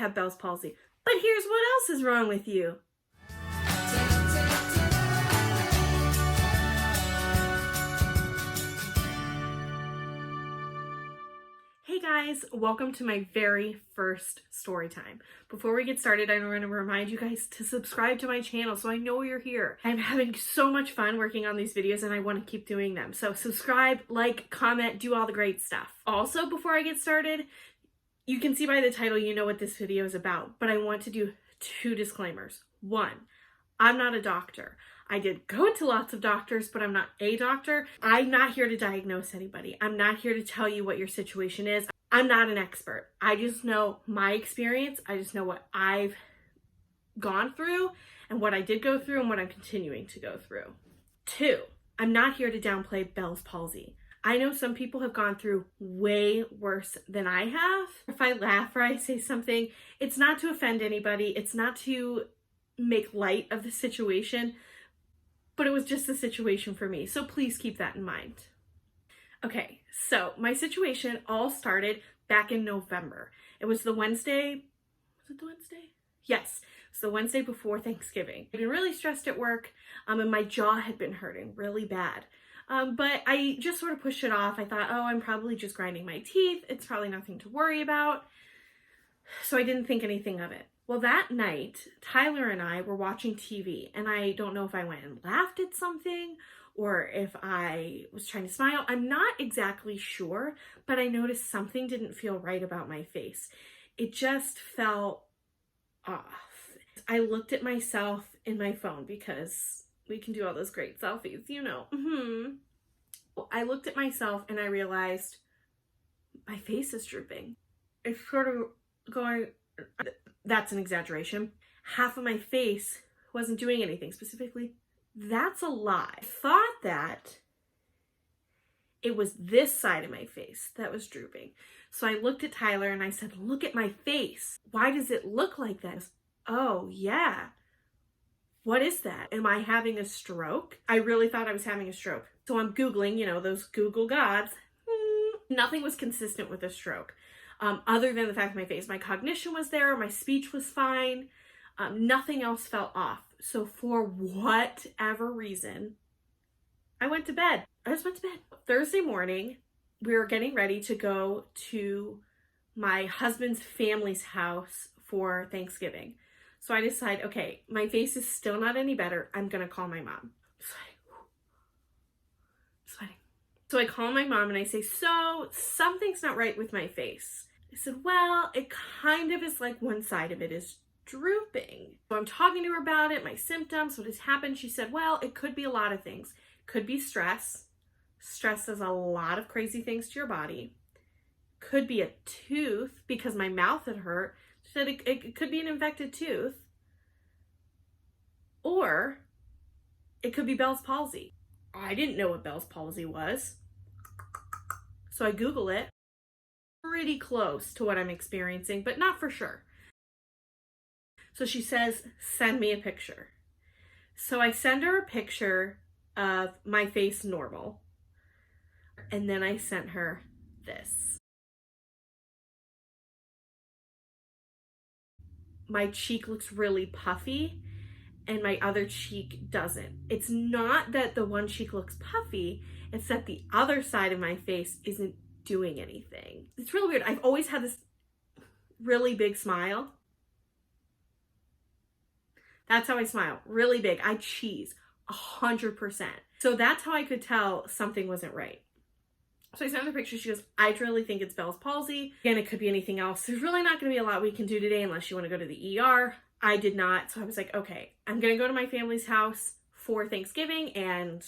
have Bell's palsy, but here's what else is wrong with you. Hey guys, welcome to my very first story time. Before we get started, I want to remind you guys to subscribe to my channel so I know you're here. I'm having so much fun working on these videos and I want to keep doing them. So subscribe, like, comment, do all the great stuff. Also, before I get started, you can see by the title you know what this video is about, but I want to do 2 disclaimers. 1, I'm not a doctor. I did go to lots of doctors, but I'm not a doctor. I'm not here to diagnose anybody. I'm not here to tell you what your situation is. I'm not an expert. I just know my experience. I just know what I've gone through and what I did go through and what I'm continuing to go through. 2, I'm not here to downplay Bell's palsy. I know some people have gone through way worse than I have. If I laugh or I say something, it's not to offend anybody. It's not to make light of the situation, but it was just a situation for me. So please keep that in mind. Okay, so my situation all started back in November. It was the Wednesday, was it the Wednesday? Yes, it's the Wednesday before Thanksgiving. I'd been really stressed at work and my jaw had been hurting really bad. But I just sort of pushed it off. I thought, oh, I'm probably just grinding my teeth. It's probably nothing to worry about. So I didn't think anything of it. Well, that night, Tyler and I were watching TV, and I don't know if I went and laughed at something or if I was trying to smile. I'm not exactly sure, but I noticed something didn't feel right about my face. It just felt off. I looked at myself in my phone because we can do all those great selfies, you know. I looked at myself and I realized my face is drooping. It's sort of going... That's an exaggeration. Half of my face wasn't doing anything specifically. That's a lie. I thought that it was this side of my face that was drooping. So I looked at Tyler and I said, look at my face. Why does it look like that? Oh, yeah. What is that? Am I having a stroke? I really thought I was having a stroke. So I'm Googling, you know, those Google gods. Nothing was consistent with a stroke. Other than the fact that my cognition was there, my speech was fine, nothing else felt off. So for whatever reason, I went to bed. I just went to bed. Thursday morning, we were getting ready to go to my husband's family's house for Thanksgiving. So I decided, okay, my face is still not any better. I'm going to call my mom. Sweating. So I call my mom and I say, so something's not right with my face. I said, well, it kind of is like one side of it is drooping. So I'm talking to her about it, my symptoms, what has happened. She said, well, it could be a lot of things. Could be stress. Stress does a lot of crazy things to your body. Could be a tooth because my mouth had hurt. She said it could be an infected tooth. Or it could be Bell's palsy. I didn't know what Bell's palsy was. So I Google it. Pretty close to what I'm experiencing, but not for sure. So she says, send me a picture. So I send her a picture of my face normal. And then I sent her this. My cheek looks really puffy and my other cheek doesn't. It's not that the one cheek looks puffy, it's that the other side of my face isn't doing anything. It's really weird. I've always had this really big smile. That's how I smile. Really big. I cheese 100%. So that's how I could tell something wasn't right. So I sent her the picture. She goes, I really think it's Bell's palsy. Again, it could be anything else. There's really not going to be a lot we can do today unless you want to go to the ER. I did not. So I was like, okay, I'm going to go to my family's house for Thanksgiving and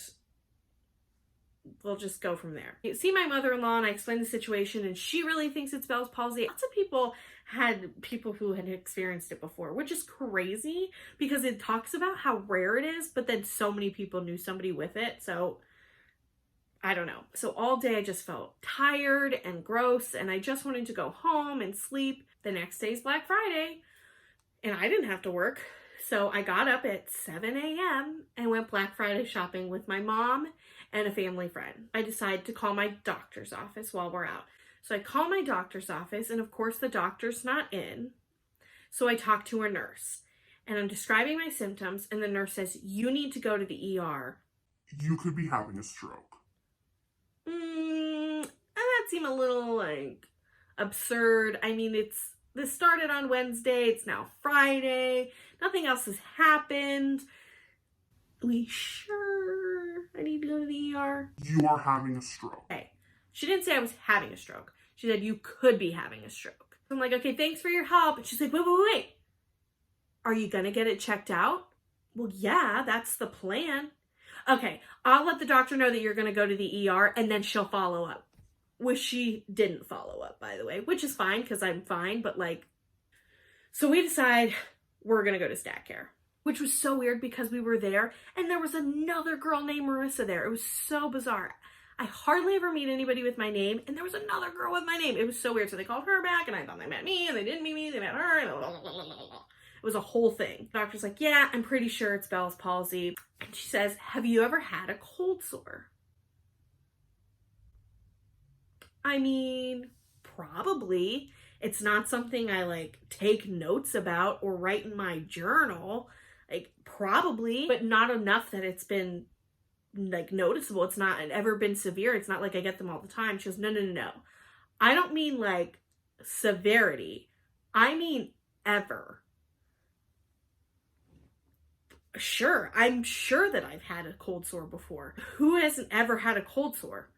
we'll just go from there. You see my mother-in-law and I explained the situation and she really thinks it's Bell's palsy. Lots of people who had experienced it before, which is crazy because it talks about how rare it is, but then so many people knew somebody with it. So I don't know. So all day I just felt tired and gross and I just wanted to go home and sleep. The next day's Black Friday and I didn't have to work. So I got up at 7 a.m. and went Black Friday shopping with my mom and a family friend. I decided to call my doctor's office while we're out. So I call my doctor's office and of course the doctor's not in. So I talked to a nurse and I'm describing my symptoms, and the nurse says, "You need to go to the ER. You could be having a stroke." That seemed a little like absurd. I mean, this started on Wednesday, it's now Friday, nothing else has happened. We sure I need to go to the ER? You are having a stroke. Okay. She didn't say I was having a stroke. She said you could be having a stroke. I'm like, okay, thanks for your help. And she's like, wait. Are you gonna get it checked out? Well, yeah, that's the plan. Okay, I'll let the doctor know that you're gonna go to the ER and then she'll follow up. Which she didn't follow up, by the way, which is fine because I'm fine, but like, so we decide we're gonna go to Stat Care, which was so weird because we were there and there was another girl named Marissa there. It was so bizarre. I hardly ever meet anybody with my name, and there was another girl with my name. It was so weird. So they called her back, and I thought they met me, and they didn't meet me. They met her, and blah, blah, blah, blah, blah. It was a whole thing. The doctor's like, yeah, I'm pretty sure it's Bell's palsy. And she says, have you ever had a cold sore? I mean, probably. It's not something I like take notes about or write in my journal. Like, probably, but not enough that it's been like noticeable. It's not ever been severe. It's not like I get them all the time. She goes, no. I don't mean like severity. I mean ever. Sure, I'm sure that I've had a cold sore before. Who hasn't ever had a cold sore?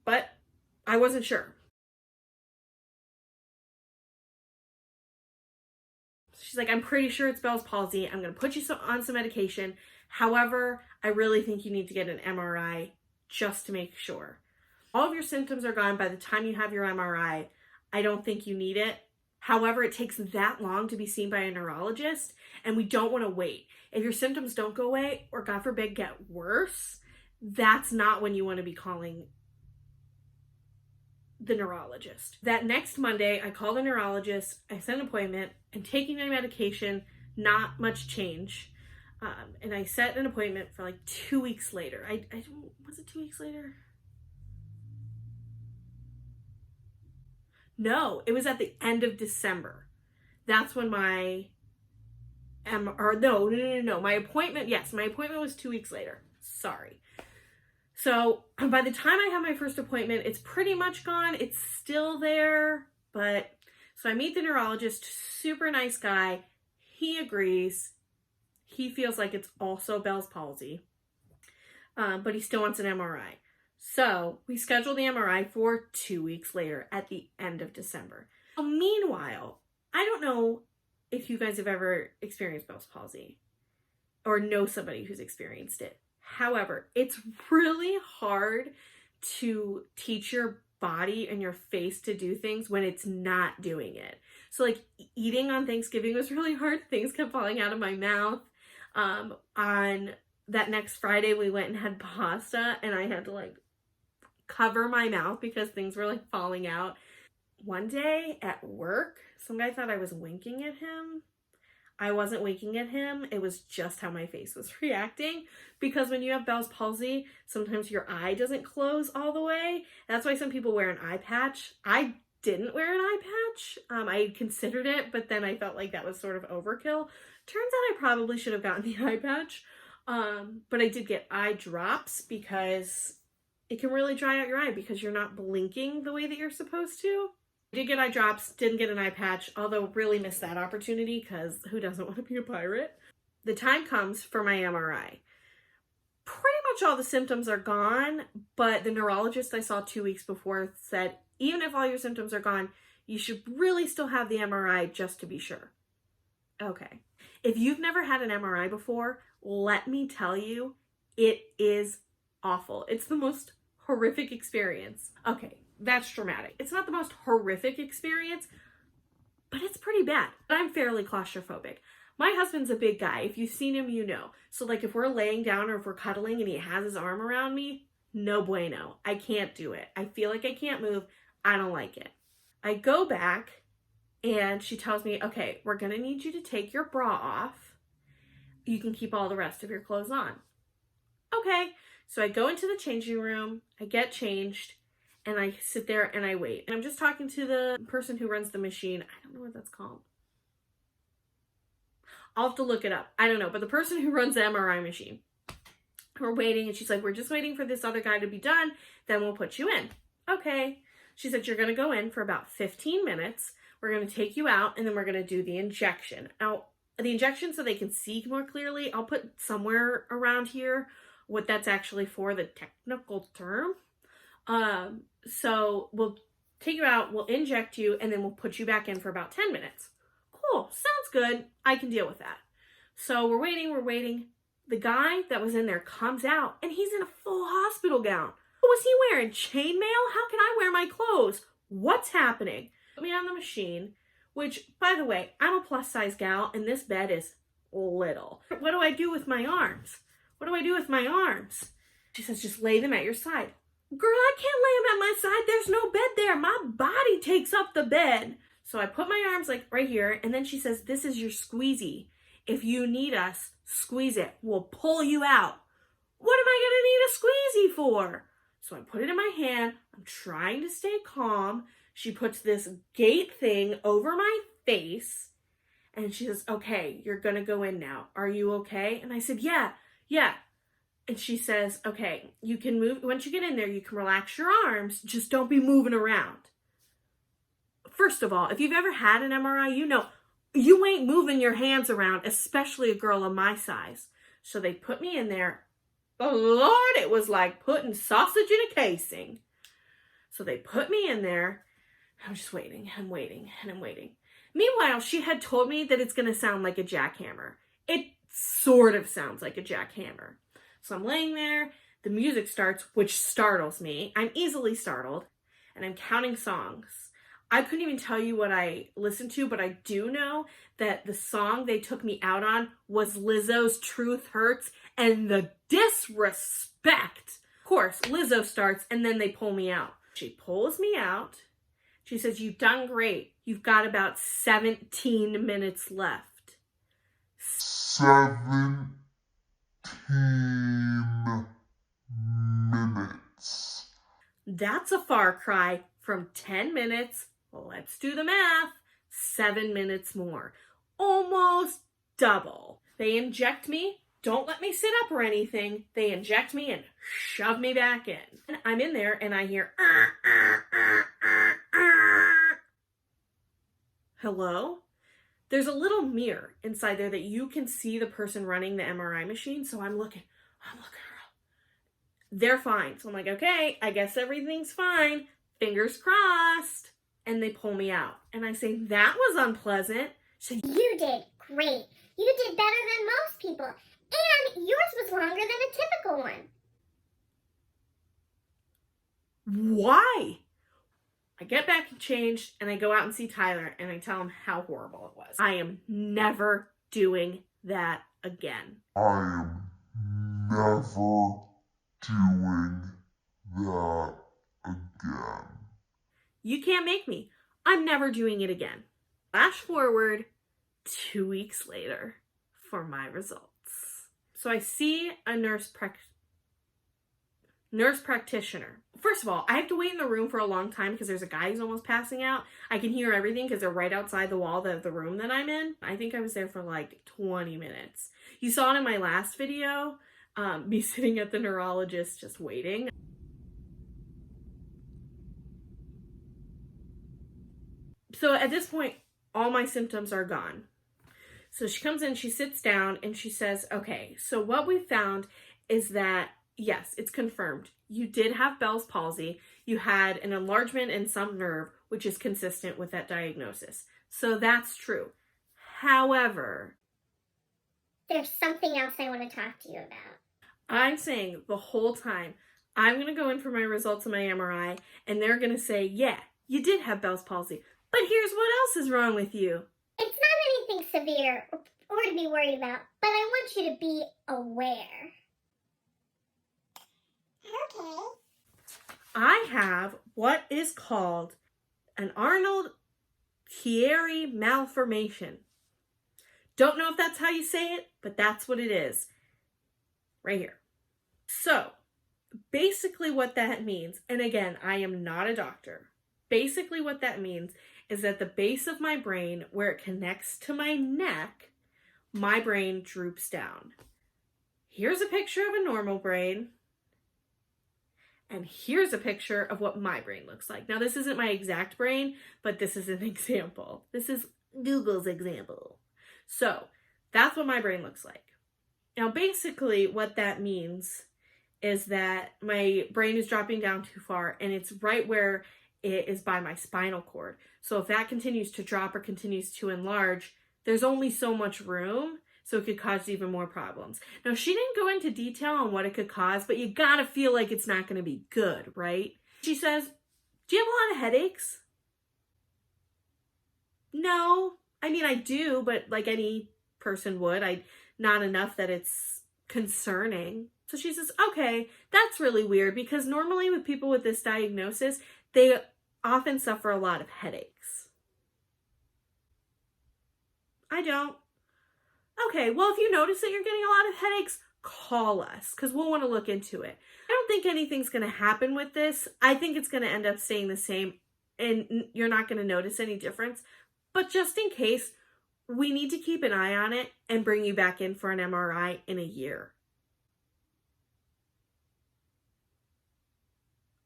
But I wasn't sure. She's like, I'm pretty sure it's Bell's palsy. I'm going to put you on some medication. However, I really think you need to get an MRI just to make sure. All of your symptoms are gone by the time you have your MRI. I don't think you need it. However, it takes that long to be seen by a neurologist, and we don't want to wait. If your symptoms don't go away, or God forbid get worse, that's not when you want to be calling the neurologist. That next Monday, I called the neurologist, I set an appointment, and taking my medication, not much change. And I set an appointment for like 2 weeks later. Was it 2 weeks later? No, it was at the end of December. That's when my my appointment, yes, my appointment was 2 weeks later. Sorry. So by the time I have my first appointment, it's pretty much gone. It's still there, but so I meet the neurologist, super nice guy. He agrees. He feels like it's also Bell's palsy, but he still wants an MRI. So we scheduled the MRI for 2 weeks later at the end of December. Meanwhile, I don't know if you guys have ever experienced Bell's palsy or know somebody who's experienced it. However, it's really hard to teach your body and your face to do things when it's not doing it. So like eating on Thanksgiving was really hard. Things kept falling out of my mouth. On that next Friday, we went and had pasta and I had to like cover my mouth because things were like falling out. One day at work, some guy thought I was winking at him. I wasn't winking at him. It was just how my face was reacting, because when you have Bell's palsy, sometimes your eye doesn't close all the way. That's why some people wear an eye patch. I didn't wear an eye patch. I considered it, but then I felt like that was sort of overkill. Turns out I probably should have gotten the eye patch. But I did get eye drops because it can really dry out your eye because you're not blinking the way that you're supposed to. I did get eye drops, didn't get an eye patch, although really missed that opportunity because who doesn't want to be a pirate? The time comes for my MRI. Pretty much all the symptoms are gone, but the neurologist I saw 2 weeks before said, even if all your symptoms are gone, you should really still have the MRI just to be sure. Okay. If you've never had an MRI before, let me tell you, it is awful. It's the most horrific experience. Okay, that's dramatic. It's not the most horrific experience, but it's pretty bad. I'm fairly claustrophobic. My husband's a big guy. If you've seen him, you know. So like if we're laying down or if we're cuddling and he has his arm around me, no bueno. I can't do it. I feel like I can't move. I don't like it. I go back and she tells me, okay, we're going to need you to take your bra off. You can keep all the rest of your clothes on. Okay. So I go into the changing room, I get changed, and I sit there and I wait. And I'm just talking to the person who runs the machine. I don't know what that's called. I'll have to look it up. I don't know. But the person who runs the MRI machine, we're waiting, and she's like, we're just waiting for this other guy to be done, then we'll put you in. Okay. She said, you're going to go in for about 15 minutes. We're going to take you out, and then we're going to do the injection. Now, the injection, so they can see more clearly, I'll put somewhere around here what that's actually for, the technical term. So we'll take you out, we'll inject you, and then we'll put you back in for about 10 minutes. Cool, sounds good. I can deal with that. So we're waiting. The guy that was in there comes out, and he's in a full hospital gown. What was he wearing? Chainmail? How can I wear my clothes? What's happening? Put me on the machine, which, by the way, I'm a plus size gal, and this bed is little. What do I do with my arms? She says, just lay them at your side. Girl, I can't lay them at my side. There's no bed there. My body takes up the bed. So I put my arms like right here, and then she says, this is your squeezy. If you need us, squeeze it. We'll pull you out. What am I gonna need a squeezy for? So I put it in my hand. I'm trying to stay calm. She puts this gate thing over my face, and she says, okay, you're gonna go in now. Are you okay? And I said, yeah. And she says, okay, you can move. Once you get in there, you can relax your arms. Just don't be moving around. First of all, if you've ever had an MRI, you know you ain't moving your hands around, especially a girl of my size. So they put me in there. Oh, Lord, it was like putting sausage in a casing. So they put me in there. I'm just waiting. I'm waiting. Meanwhile, she had told me that it's going to sound like a jackhammer. It sort of sounds like a jackhammer. So I'm laying there. The music starts, which startles me. I'm easily startled. And I'm counting songs. I couldn't even tell you what I listened to, but I do know that the song they took me out on was Lizzo's Truth Hurts, and the disrespect. Of course, Lizzo starts, and then they pull me out. She pulls me out. She says, you've done great. You've got about 17 minutes left. 17 minutes. That's a far cry from 10 minutes. Well, let's do the math. 7 minutes more. Almost double. They inject me. Don't let me sit up or anything. They inject me and shove me back in. And I'm in there and I hear, hello? There's a little mirror inside there that you can see the person running the MRI machine. So I'm looking around. They're fine. So I'm like, okay, I guess everything's fine. Fingers crossed. And they pull me out. And I say, that was unpleasant. She said, you did great. You did better than most people. And yours was longer than a typical one. why? I get back and change, and I go out and see Tyler, and I tell him how horrible it was. I am never doing that again. I am never doing that again. You can't make me. I'm never doing it again. Flash forward 2 weeks later for my results. So I see a nurse practitioner. First of all, I have to wait in the room for a long time because there's a guy who's almost passing out. I can hear everything because they're right outside the wall of the room that I'm in. I think I was there for like 20 minutes. You saw it in my last video, me sitting at the neurologist just waiting. So at this point, all my symptoms are gone. So she comes in, she sits down, and she says, okay, so what we found is that, yes, it's confirmed. You did have Bell's palsy. You had an enlargement in some nerve, which is consistent with that diagnosis. So that's true. However, there's something else I want to talk to you about. I'm saying the whole time, I'm going to go in for my results of my MRI, and they're going to say, yeah, you did have Bell's palsy. But here's what else is wrong with you. It's not anything severe or to be worried about, but I want you to be aware. Okay. I have what is called an Arnold-Chiari malformation. Don't know if that's how you say it, but that's what it is. Right here. So, basically what that means, and again, I am not a doctor. Basically what that means is that the base of my brain, where it connects to my neck, my brain droops down. Here's a picture of a normal brain. And here's a picture of what my brain looks like. Now, this isn't my exact brain, but this is an example. This is Google's example. So that's what my brain looks like. Now, basically what that means is that my brain is dropping down too far, and it's right where it is by my spinal cord. So if that continues to drop or continues to enlarge, there's only so much room, so it could cause even more problems. Now, she didn't go into detail on what it could cause, but you gotta feel like it's not gonna be good, right? She says, do you have a lot of headaches? No. I mean, I do, but like any person would. Not enough that it's concerning. So she says, okay, that's really weird, because normally with people with this diagnosis, they often suffer a lot of headaches. I don't. Okay, well, if you notice that you're getting a lot of headaches, call us, because we'll want to look into it. I don't think anything's going to happen with this. I think it's going to end up staying the same, and you're not going to notice any difference. But just in case, we need to keep an eye on it and bring you back in for an MRI in a year.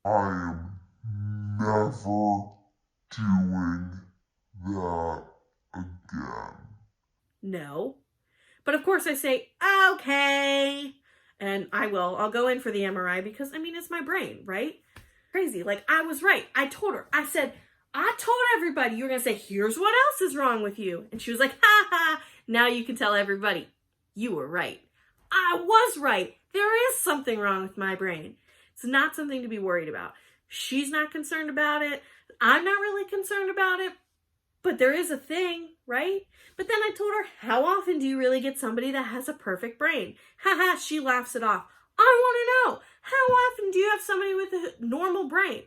I am never doing that again. No. But of course I say, okay. And I will. I'll go in for the MRI because, I mean, it's my brain, right? Crazy. Like, I was right. I told her. I said, I told everybody. You were going to say, here's what else is wrong with you. And she was like, ha ha. Now you can tell everybody you were right. I was right. There is something wrong with my brain. It's not something to be worried about. She's not concerned about it. I'm not really concerned about it. But there is a thing, right? But then I told her, how often do you really get somebody that has a perfect brain? Haha, she laughs it off. I want to know, how often do you have somebody with a normal brain?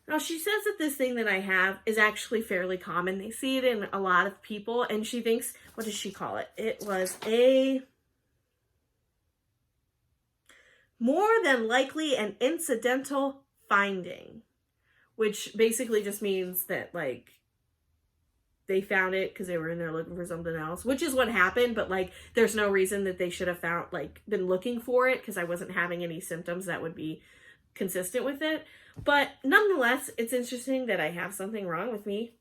Now, she says that this thing that I have is actually fairly common. They see it in a lot of people, and she thinks, what does she call it? It was a more than likely an incidental finding, which basically just means that, like, they found it because they were in there looking for something else, which is what happened. But like, there's no reason that they should have been looking for it, because I wasn't having any symptoms that would be consistent with it. But nonetheless, it's interesting that I have something wrong with me.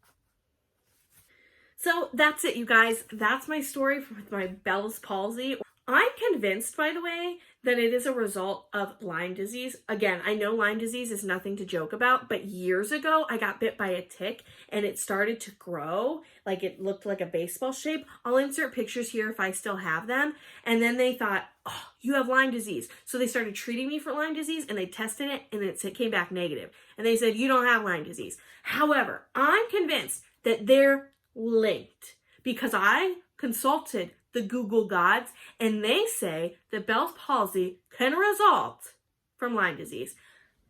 So that's it, you guys. That's my story with my Bell's palsy. I'm convinced, by the way, that it is a result of Lyme disease. Again, I know Lyme disease is nothing to joke about, but years ago, I got bit by a tick and it started to grow. Like, it looked like a baseball shape. I'll insert pictures here if I still have them. And then they thought, oh, you have Lyme disease. So they started treating me for Lyme disease, and they tested it, and it came back negative. And they said, you don't have Lyme disease. However, I'm convinced that they're linked, because I consulted the Google gods, and they say that Bell's palsy can result from Lyme disease.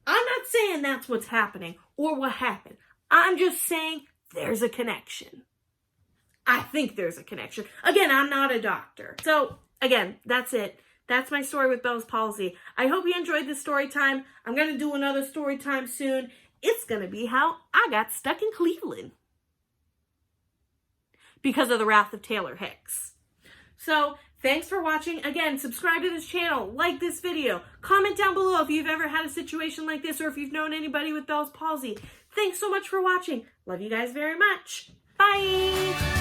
I'm not saying that's what's happening or what happened. I'm just saying there's a connection. I think there's a connection. Again, I'm not a doctor. So again, that's it. That's my story with Bell's palsy. I hope you enjoyed this story time. I'm going to do another story time soon. It's going to be how I got stuck in Cleveland because of the wrath of Taylor Hicks. So, thanks for watching. Again, subscribe to this channel, like this video, comment down below if you've ever had a situation like this or if you've known anybody with Bell's palsy. Thanks so much for watching. Love you guys very much. Bye!